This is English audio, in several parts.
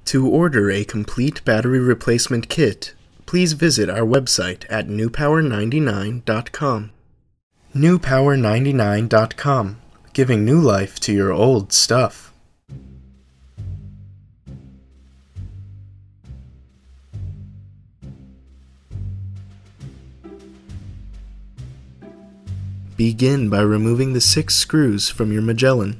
To order a complete battery replacement kit, please visit our website at newpower99.com. newpower99.com, giving new life to your old stuff. Begin by removing the 6 screws from your Magellan.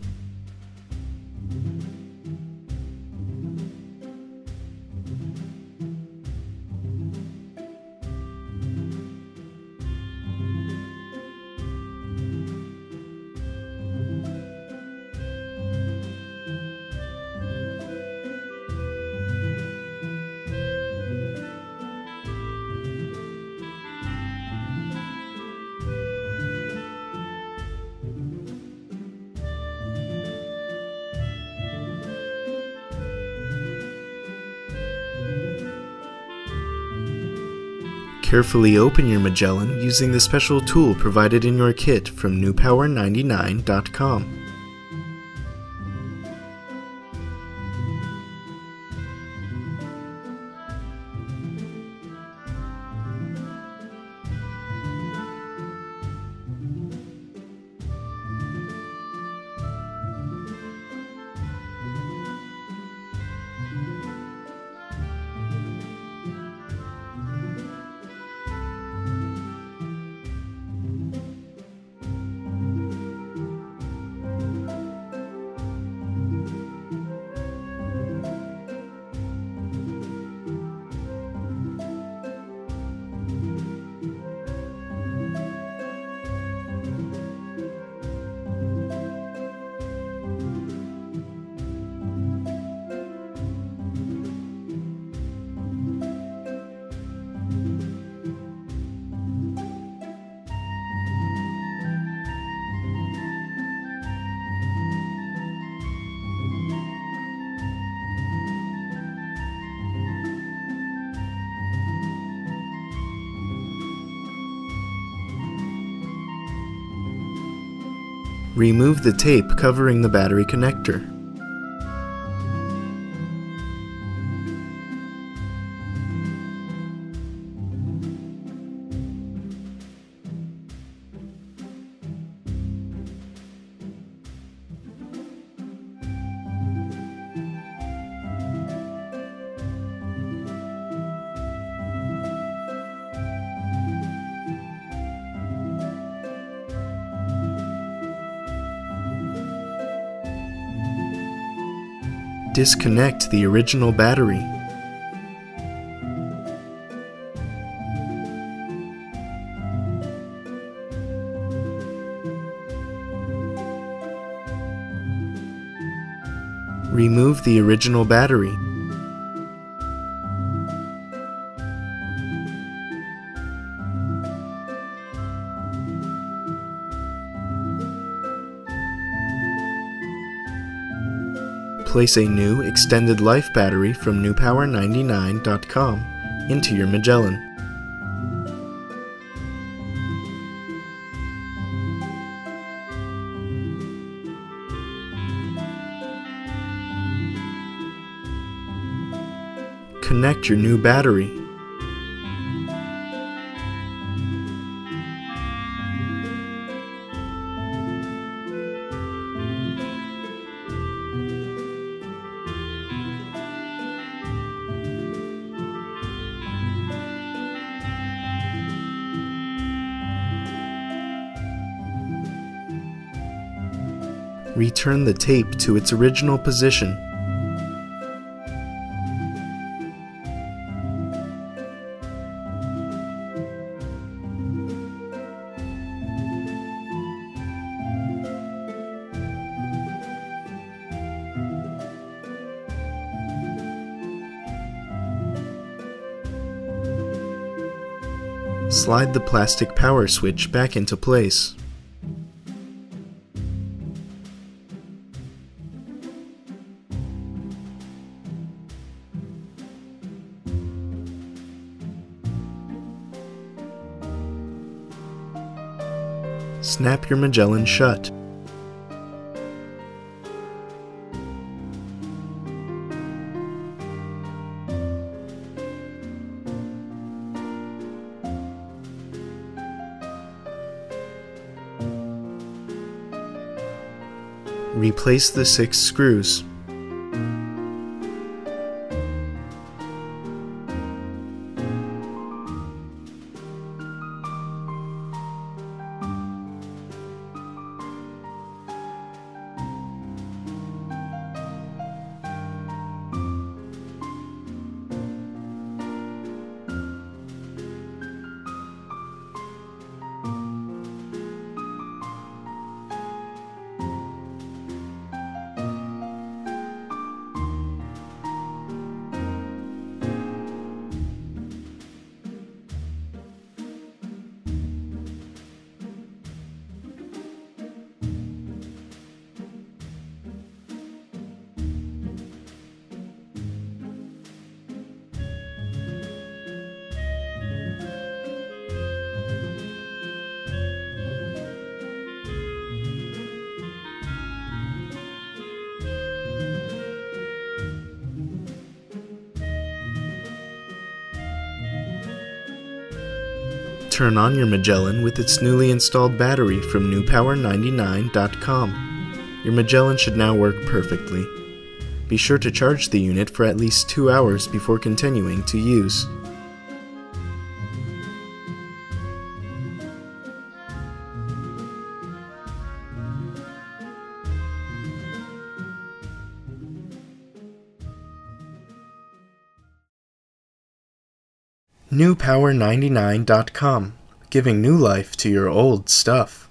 Carefully open your Magellan using the special tool provided in your kit from newpower99.com. Remove the tape covering the battery connector. Disconnect the original battery. Remove the original battery. Place a new extended life battery from newpower99.com into your Magellan. Connect your new battery. Return the tape to its original position. Slide the plastic power switch back into place. Snap your Magellan shut. Replace the 6 screws. Turn on your Magellan with its newly installed battery from newpower99.com. Your Magellan should now work perfectly. Be sure to charge the unit for at least 2 hours before continuing to use. newpower99.com, giving new life to your old stuff.